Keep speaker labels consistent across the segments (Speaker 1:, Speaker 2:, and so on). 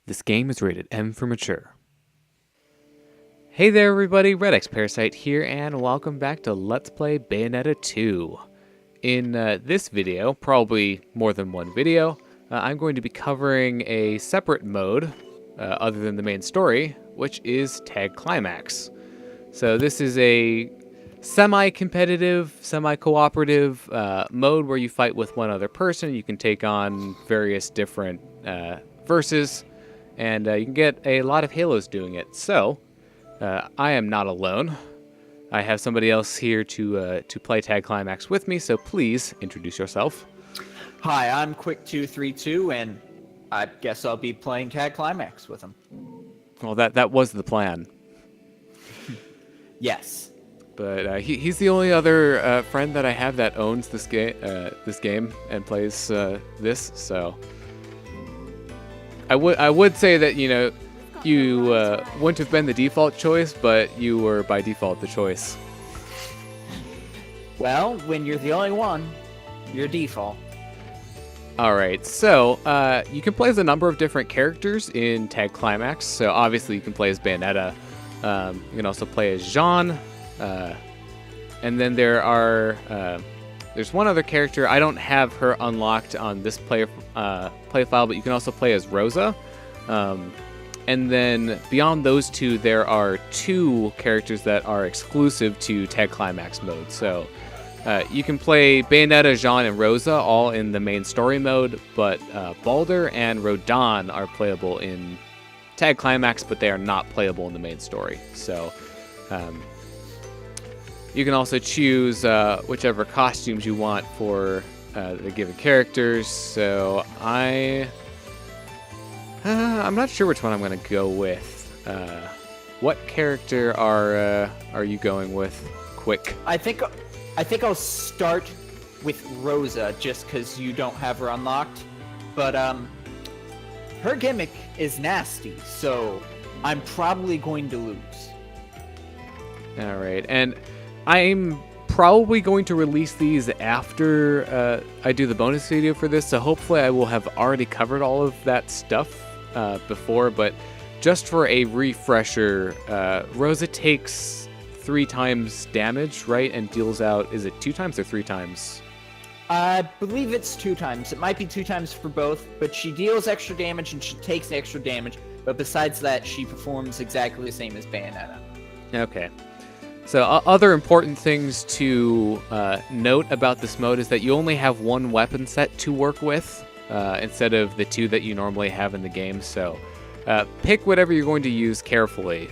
Speaker 1: This game is rated M for mature. Hey there everybody, redxparasite here, and welcome back to Let's Play Bayonetta 2. In this video, probably more than one video, I'm going to be covering a separate mode, other than the main story, which is Tag Climax. So this is a semi-competitive, semi-cooperative mode where you fight with one other person. You can take on various different verses, and you can get a lot of halos doing it. So, I am not alone. I have somebody else here to play Tag Climax with me, so please introduce yourself.
Speaker 2: Hi, I'm Quick232, and I guess I'll be playing Tag Climax with him.
Speaker 1: Well, that was the plan.
Speaker 2: Yes.
Speaker 1: But he's the only other friend that I have that owns this game and plays this. So I would say that you wouldn't have been the default choice, but you were by default the choice.
Speaker 2: Well, when you're the only one, you're default.
Speaker 1: All right, so you can play as a number of different characters in Tag Climax. So obviously you can play as Bayonetta. You can also play as Jean. And then there's one other character. I don't have her unlocked on this play file, but you can also play as Rosa. And then beyond those two, there are two characters that are exclusive to Tag Climax mode. So you can play Bayonetta, Jean, and Rosa all in the main story mode, but Balder and Rodan are playable in Tag Climax, but they are not playable in the main story. So you can also choose whichever costumes you want for the given characters. So I'm not sure which one I'm going to go with. What character are you going with, Quick?
Speaker 2: I think I'll start with Rosa just because you don't have her unlocked. But her gimmick is nasty, so I'm probably going to lose.
Speaker 1: All right, and I'm probably going to release these after I do the bonus video for this, so hopefully I will have already covered all of that stuff before, but just for a refresher, Rosa takes 3 times damage, right, and deals out, is it 2 times or 3 times?
Speaker 2: I believe it's 2 times. It might be 2 times for both, but she deals extra damage and she takes extra damage, but besides that, she performs exactly the same as Bayonetta.
Speaker 1: Okay. So other important things to note about this mode is that you only have 1 weapon set to work with instead of the 2 that you normally have in the game. So pick whatever you're going to use carefully.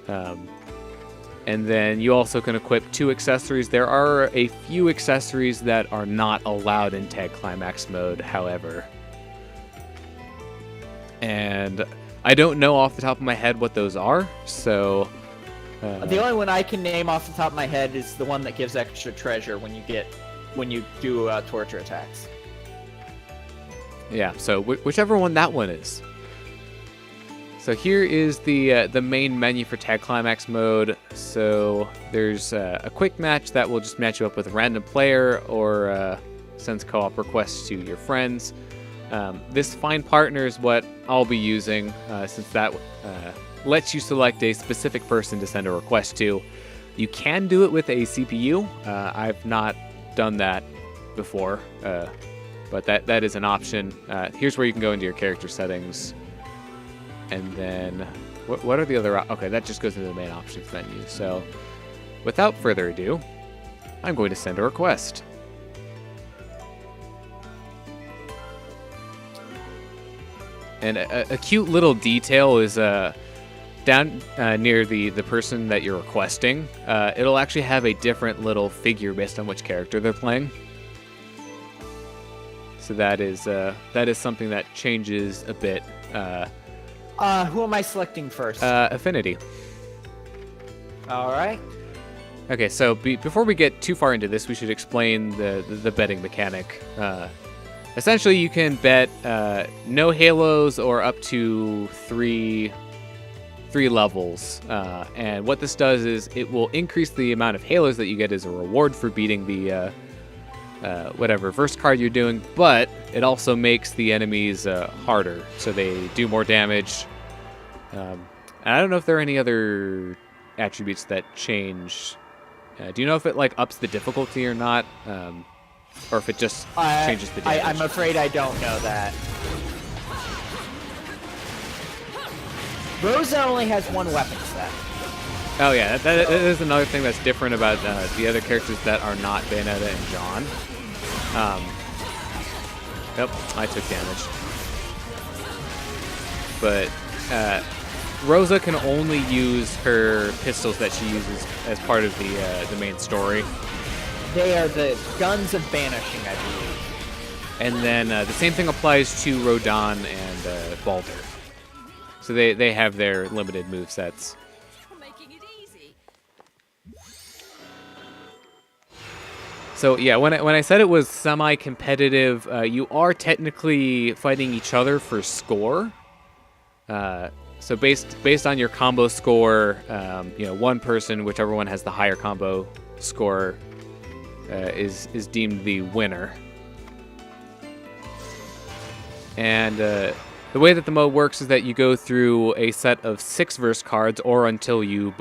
Speaker 1: And then you also can equip 2 accessories. There are a few accessories that are not allowed in Tag Climax mode, however. And I don't know off the top of my head what those are, so...
Speaker 2: the only one I can name off the top of my head is the one that gives extra treasure when you do torture attacks.
Speaker 1: Yeah, so whichever one that one is. So here is the main menu for Tag Climax mode. So there's a quick match that will just match you up with a random player or sends co-op requests to your friends. This Find Partner is what I'll be using since that lets you select a specific person to send a request to. You can do it with a CPU. I've not done that before, but that is an option. Here's where you can go into your character settings. And then, what are the other... Okay, that just goes into the main options menu. So, without further ado, I'm going to send a request. And a cute little detail is down near the person that you're requesting. It'll actually have a different little figure based on which character they're playing. So that is something that changes a bit.
Speaker 2: Who am I selecting first?
Speaker 1: Affinity.
Speaker 2: All right.
Speaker 1: Okay, so before we get too far into this, we should explain the betting mechanic. Essentially, you can bet no halos or up to three levels. And what this does is it will increase the amount of halos that you get as a reward for beating the whatever reverse card you're doing, but it also makes the enemies harder, so they do more damage. And I don't know if there are any other attributes that change. Do you know if it like ups the difficulty or not, or if it just changes the damage?
Speaker 2: I'm afraid I don't know that. Rosa only has one weapon set.
Speaker 1: Oh yeah, that is another thing that's different about the other characters that are not Bayonetta and John. Yep, I took damage. But Rosa can only use her pistols that she uses as part of the main story.
Speaker 2: They are the guns of banishing, I believe.
Speaker 1: And then the same thing applies to Rodin and Baldur. So they have their limited movesets. So yeah, when I said it was semi-competitive, you are technically fighting each other for score. So based on your combo score, one person, whichever one has the higher combo score, is deemed the winner. And the way that the mode works is that you go through a set of 6 verse cards, or until you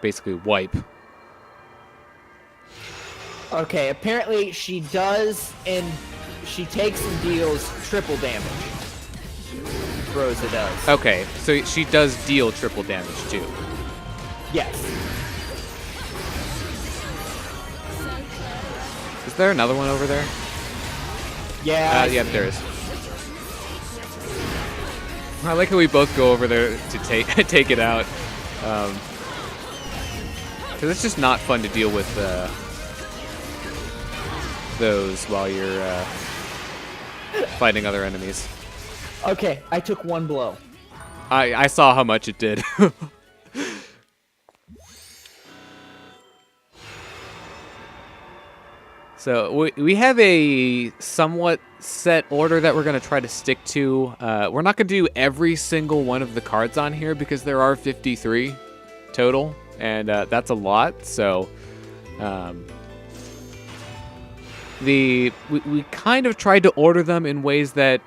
Speaker 1: basically wipe.
Speaker 2: Okay, apparently she does, and she takes and deals triple damage. Rosa does.
Speaker 1: Okay, so she does deal triple damage too.
Speaker 2: Yes.
Speaker 1: Is there another one over there?
Speaker 2: Yeah.
Speaker 1: Yeah, there is. I like how we both go over there to take it out. Because it's just not fun to deal with those while you're fighting other enemies.
Speaker 2: Okay, I took 1 blow.
Speaker 1: I saw how much it did. So we have a somewhat set order that we're going to try to stick to. We're not going to do every single one of the cards on here because there are 53 total, and that's a lot. So we kind of tried to order them in ways that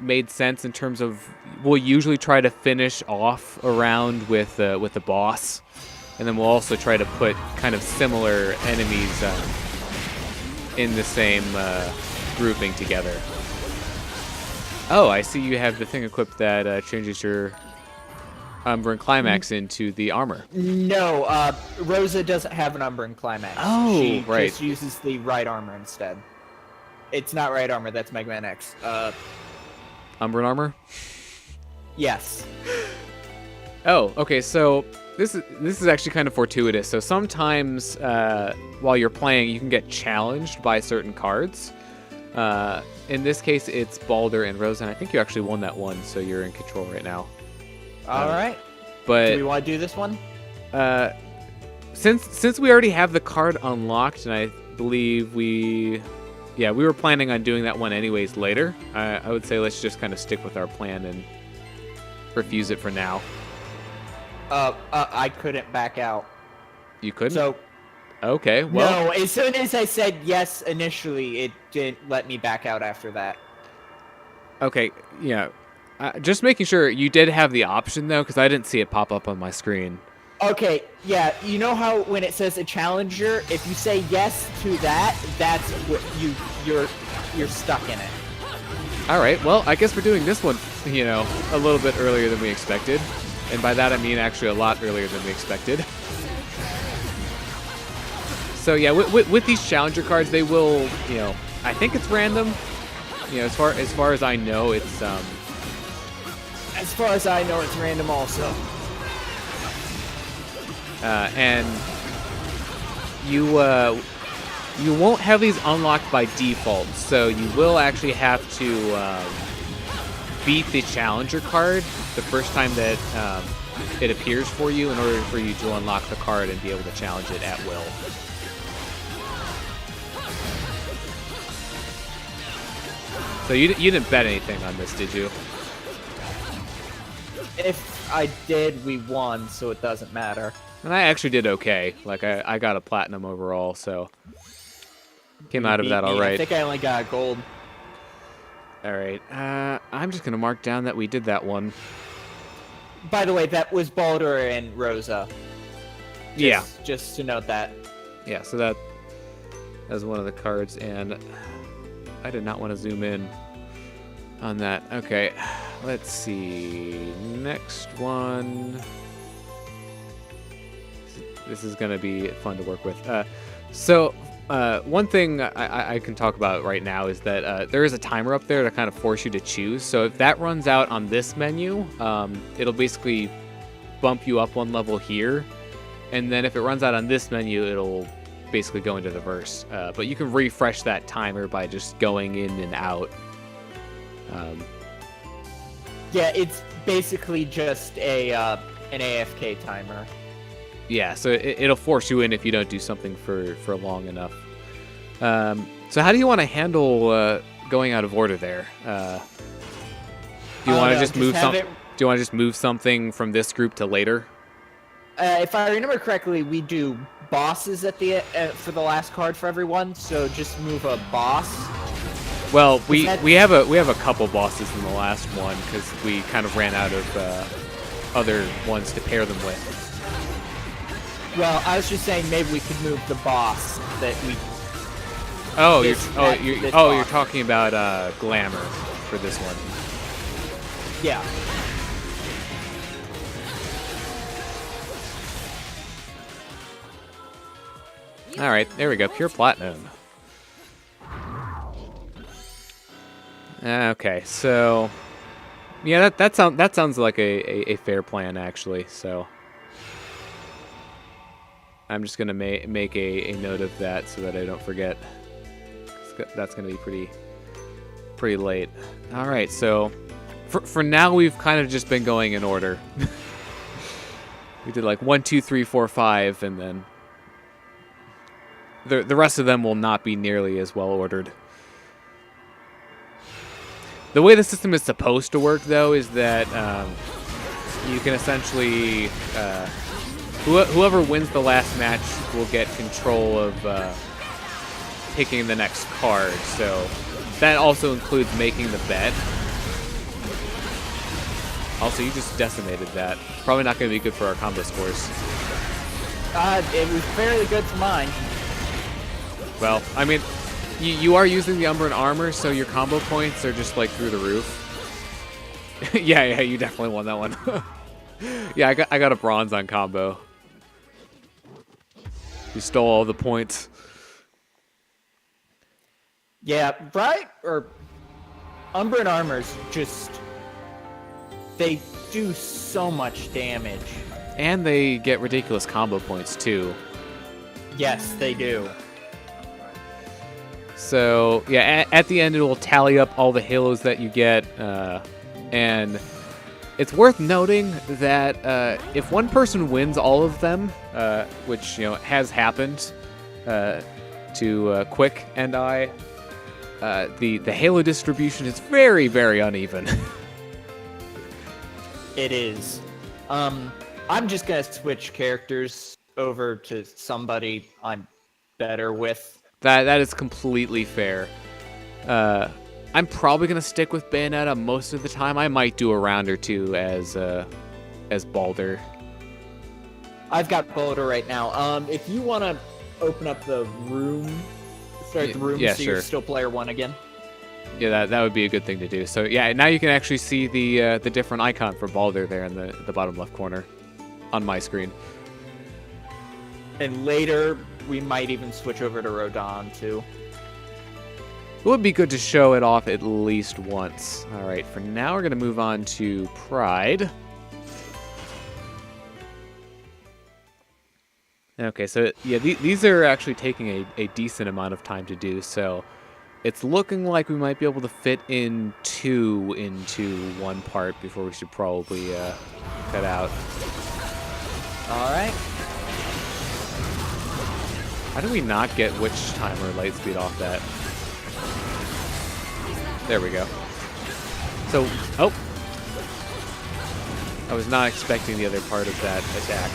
Speaker 1: made sense in terms of we'll usually try to finish off a round with the boss, and then we'll also try to put kind of similar enemies in the same grouping together. Oh, I see you have the thing equipped that changes your Umbran Climax into the armor.
Speaker 2: No, Rosa doesn't have an Umbran Climax.
Speaker 1: Oh,
Speaker 2: she
Speaker 1: right.
Speaker 2: just uses the right armor instead. It's not right armor, that's Mega Man X.
Speaker 1: Umbran armor?
Speaker 2: Yes.
Speaker 1: Oh, okay, so this is actually kind of fortuitous. So sometimes while you're playing, you can get challenged by certain cards. In this case, it's Baldur and Rosa, and I think you actually won that one, so you're in control right now.
Speaker 2: All right.
Speaker 1: But
Speaker 2: do we want to do this one?
Speaker 1: Since we already have the card unlocked, and I believe we were planning on doing that one anyways later, I would say let's just kind of stick with our plan and refuse it for now.
Speaker 2: I couldn't back out.
Speaker 1: You couldn't?
Speaker 2: So,
Speaker 1: okay, well...
Speaker 2: No, as soon as I said yes initially, it didn't let me back out after that.
Speaker 1: Okay, yeah. Just making sure you did have the option, though, because I didn't see it pop up on my screen.
Speaker 2: Okay, yeah, you know how when it says a challenger, if you say yes to that, that's what you're stuck in it.
Speaker 1: All right, well, I guess we're doing this one, a little bit earlier than we expected. And by that, I mean actually a lot earlier than we expected. So yeah, with these challenger cards, they will, I think it's random. As far as I know, it's
Speaker 2: As far as I know, it's random also.
Speaker 1: And you won't have these unlocked by default, so you will actually have to beat the challenger card the first time that it appears for you in order for you to unlock the card and be able to challenge it at will. So you didn't bet anything on this, did you?
Speaker 2: If I did, we won, so it doesn't matter.
Speaker 1: And I actually did okay. Like, I got a platinum overall, so... Came out of that all right.
Speaker 2: I think I only got a gold.
Speaker 1: All right. I'm just gonna mark down that we did that one.
Speaker 2: By the way, that was Baldur and Rosa. Just to note that.
Speaker 1: Yeah. So that was one of the cards, and I did not want to zoom in on that. Okay. Let's see. Next one. This is gonna be fun to work with. One thing I can talk about right now is that there is a timer up there to kind of force you to choose. So if that runs out on this menu, it'll basically bump you up one level here. And then if it runs out on this menu, it'll basically go into the verse. But you can refresh that timer by just going in and out.
Speaker 2: Yeah, it's basically just an AFK timer.
Speaker 1: Yeah, so it'll force you in if you don't do something for long enough. So how do you want to handle going out of order there? Do you want to just move something? Do you want to just move something from this group to later?
Speaker 2: If I remember correctly, we do bosses at the for the last card for everyone. So just move a boss.
Speaker 1: Well, we have a couple bosses in the last one because we kind of ran out of other ones to pair them with.
Speaker 2: Well, I was just saying maybe we could move the boss that we.
Speaker 1: You're talking about Glamour for this one.
Speaker 2: Yeah.
Speaker 1: All right, there we go. Pure Platinum. Okay, so yeah, that sounds like a fair plan actually. So I'm just gonna make a note of that so that I don't forget. That's gonna be pretty late. All right, so for now we've kind of just been going in order. We did like 1, 2, 3, 4, 5, and then the rest of them will not be nearly as well ordered. The way the system is supposed to work, though, is that you can essentially whoever wins the last match will get control of picking the next card. So that also includes making the bet. Also, you just decimated that. Probably not going to be good for our combo scores.
Speaker 2: It was fairly good for mine.
Speaker 1: Well, I mean, you are using the Umbran armor, so your combo points are just like through the roof. yeah, you definitely won that one. Yeah, I got a bronze on combo. You stole all the points.
Speaker 2: Yeah, right? Or Umbran armors just they do so much damage.
Speaker 1: And they get ridiculous combo points too.
Speaker 2: Yes, they do.
Speaker 1: So, yeah, at the end it will tally up all the halos that you get, and it's worth noting that if one person wins all of them, which has happened to Quick and I, the halo distribution is very, very uneven.
Speaker 2: It is. I'm just gonna switch characters over to somebody I'm better with.
Speaker 1: That is completely fair. I'm probably gonna stick with Bayonetta most of the time. I might do a round or two as Baldur.
Speaker 2: I've got Baldur right now. If you want to open up the room, start the room,
Speaker 1: yeah,
Speaker 2: so
Speaker 1: sure.
Speaker 2: You're still player 1 again.
Speaker 1: Yeah, that would be a good thing to do. So yeah, now you can actually see the different icon for Baldur there in the bottom left corner on my screen.
Speaker 2: And later, we might even switch over to Rodan, too.
Speaker 1: It would be good to show it off at least once. All right, for now, we're going to move on to Pride. Okay, so yeah, these are actually taking a decent amount of time to do, so it's looking like we might be able to fit in 2 into one part before we should probably cut out.
Speaker 2: All right.
Speaker 1: How do we not get Witch Timer light speed off that? There we go. So, oh! I was not expecting the other part of that attack.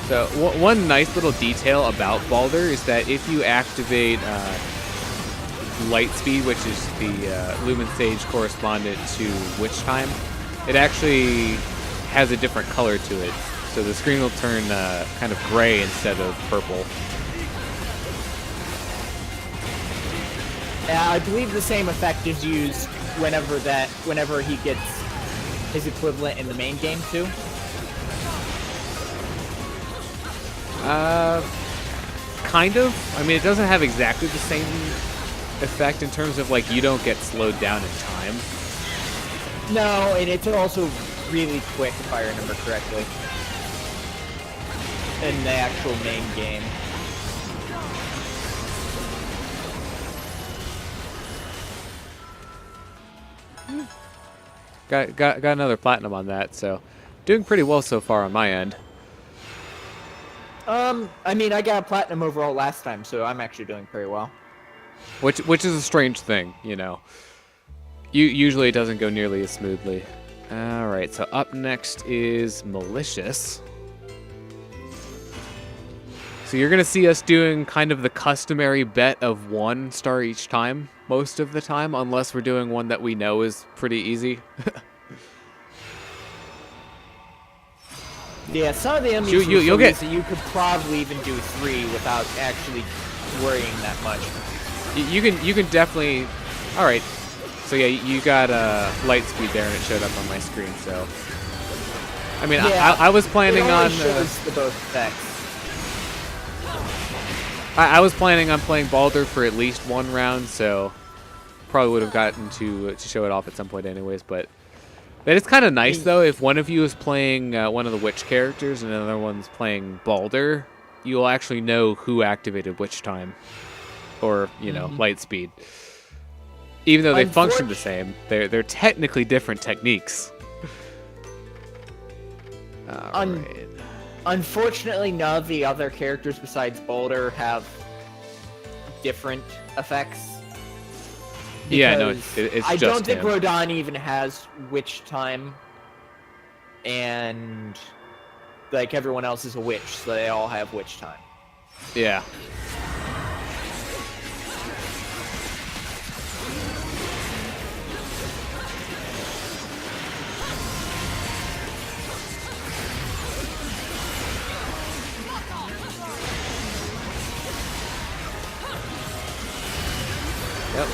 Speaker 1: So one nice little detail about Baldur is that if you activate light speed, which is the lumen stage correspondent to witch time, it actually has a different color to it. So the screen will turn kind of gray instead of purple.
Speaker 2: I believe the same effect is used whenever he gets his equivalent in the main game too.
Speaker 1: Kind of. I mean, it doesn't have exactly the same effect in terms of, like, you don't get slowed down in time.
Speaker 2: No, and it's also really quick, if I remember correctly, in the actual main game.
Speaker 1: Got another platinum on that, so doing pretty well so far on my end.
Speaker 2: I mean, I got a platinum overall last time, so I'm actually doing pretty well.
Speaker 1: Which is a strange thing, you know. Usually it doesn't go nearly as smoothly. All right, so up next is Malicious. So you're gonna see us doing kind of the customary bet of 1 star each time, most of the time, unless we're doing one that we know is pretty easy.
Speaker 2: Yeah, some of the enemies
Speaker 1: you'll get.
Speaker 2: You could probably even do 3 without actually worrying that much.
Speaker 1: You can definitely. All right. So yeah, you got light speed there, and it showed up on my screen. So, I mean,
Speaker 2: yeah,
Speaker 1: I was planning on.
Speaker 2: Shows the both effects.
Speaker 1: I was planning on playing Baldur for at least 1 round, so probably would have gotten to show it off at some point, anyways. But that is kind of nice, though. If one of you is playing one of the witch characters and another one's playing Baldur, you'll actually know who activated which time, or light speed. Even though they function the same, they're technically different techniques. Right.
Speaker 2: Unfortunately, none of the other characters besides Baldur have different effects.
Speaker 1: Yeah, no, it's
Speaker 2: I
Speaker 1: just
Speaker 2: don't think
Speaker 1: him.
Speaker 2: Rodon even has witch time, and like everyone else is a witch, so they all have witch time.
Speaker 1: Yeah. Yep.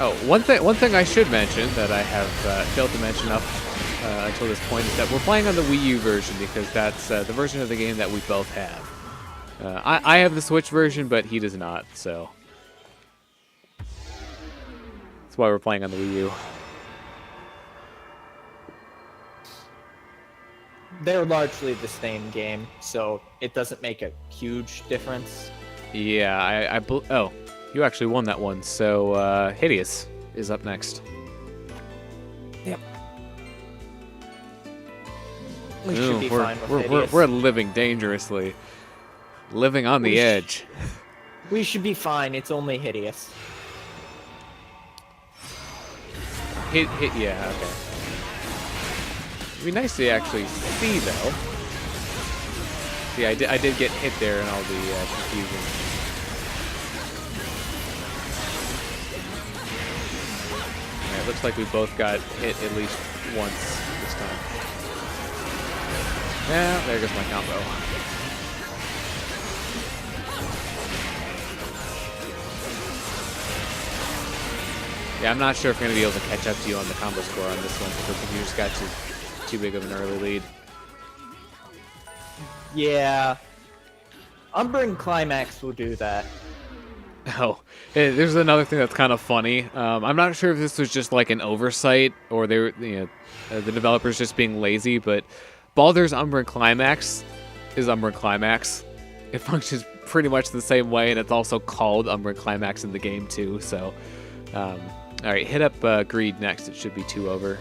Speaker 1: Oh, one thing I should mention that I have failed to mention up until this point is that we're playing on the Wii U version because that's the version of the game that we both have. I have the Switch version, but he does not, so that's why we're playing on the Wii U.
Speaker 2: They're largely the same game, so it doesn't make a huge difference.
Speaker 1: Yeah, oh, you actually won that one. So Hideous is up next.
Speaker 2: Yep. We should be fine with Hideous.
Speaker 1: We're living dangerously, living on the edge.
Speaker 2: We should be fine. It's only Hideous.
Speaker 1: Hit. Yeah. Okay. It'd be nice to actually see, though. See, I did get hit there in all the confusion. Yeah, it looks like we both got hit at least once this time. Yeah, there goes my combo. Yeah, I'm not sure if we're going to be able to catch up to you on the combo score on this one, because I think you just got too big of an early lead.
Speaker 2: Yeah. Umbran Climax will do that.
Speaker 1: Oh, hey, there's another thing that's kind of funny. I'm not sure if this was just like an oversight or they were, the developers just being lazy, but Baldur's Umbran Climax is Umbran Climax. It functions pretty much the same way, and it's also called Umbran Climax in the game too. So, all right, hit up Greed next. It should be 2 over.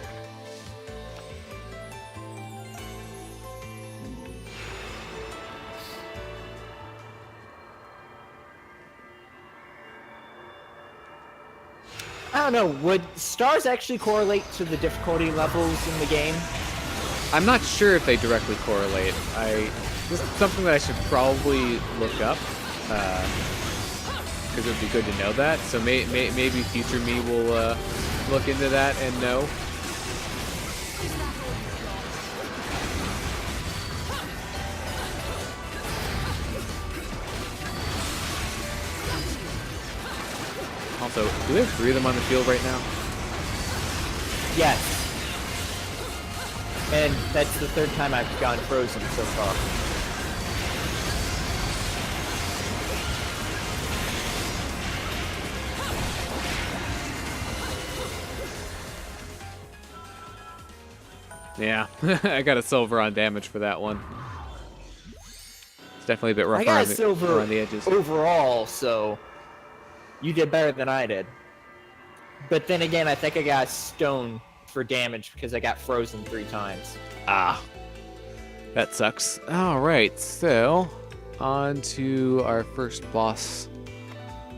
Speaker 2: I don't know, would stars actually correlate to the difficulty levels in the game?
Speaker 1: I'm not sure if they directly correlate. This is something that I should probably look up, because it would be good to know that. So maybe future me will look into that and know. Also, do we have 3 of them on the field right now?
Speaker 2: Yes. And that's the 3rd time I've gone frozen so far.
Speaker 1: Yeah, I got a silver on damage for that one. It's definitely a bit rough
Speaker 2: I got
Speaker 1: around,
Speaker 2: a silver
Speaker 1: around the edges.
Speaker 2: overall, so you did better than I did. But then again, I think I got a stone for damage because I got frozen 3 times.
Speaker 1: Ah, that sucks. All right, so on to our first boss,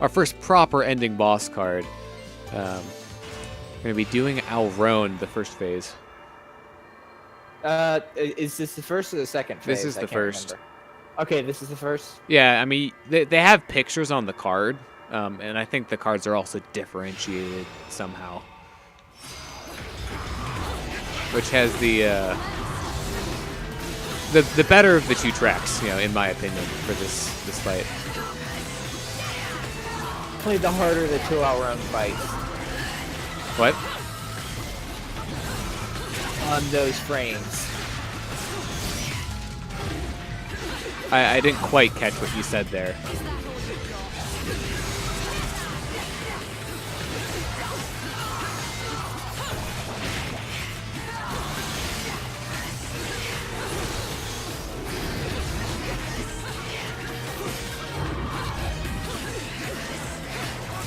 Speaker 1: our first proper ending boss card. We're gonna be doing Alrone, the first phase.
Speaker 2: Is this the first or the second phase?
Speaker 1: This is the first.
Speaker 2: Remember. Okay, this is the first.
Speaker 1: Yeah, I mean, they have pictures on the card, and I think the cards are also differentiated somehow. Which has the better of the 2 tracks, in my opinion, for this fight.
Speaker 2: Play the harder the 2-hour fights.
Speaker 1: What?
Speaker 2: On those frames.
Speaker 1: I didn't quite catch what you said there.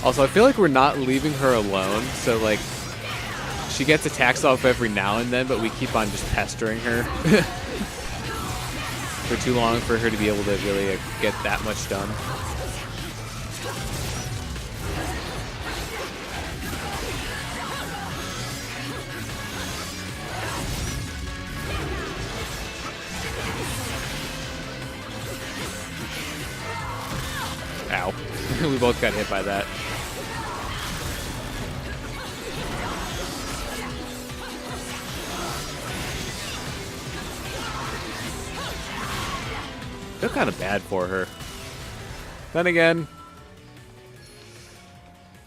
Speaker 1: Also, I feel like we're not leaving her alone, so like she gets attacks off every now and then, but we keep on just pestering her for too long for her to be able to really get that much done. Ow. We both got hit by that. Feel kind of bad for her. Then again,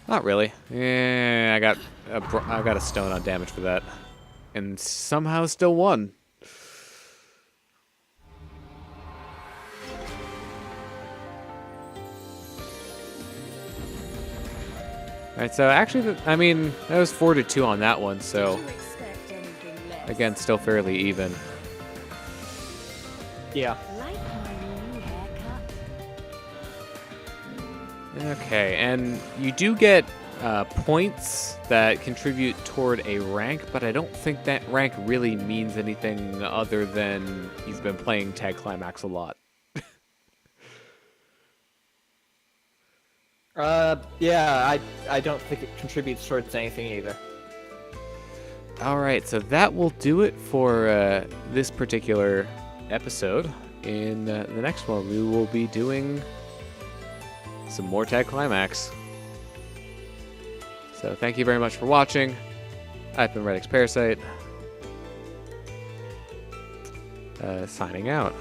Speaker 1: not really. Yeah, I got a stone on damage for that, and somehow still won. All right, so actually, I mean, that was 4-2 on that one. So again, still fairly even.
Speaker 2: Yeah.
Speaker 1: Okay, and you do get points that contribute toward a rank, but I don't think that rank really means anything other than you've been playing Tag Climax a lot.
Speaker 2: Yeah, I don't think it contributes towards anything either.
Speaker 1: All right, so that will do it for this particular episode. In the next one, we will be doing some more Tag Climax. So thank you very much for watching. I've been redxparasite. Signing out.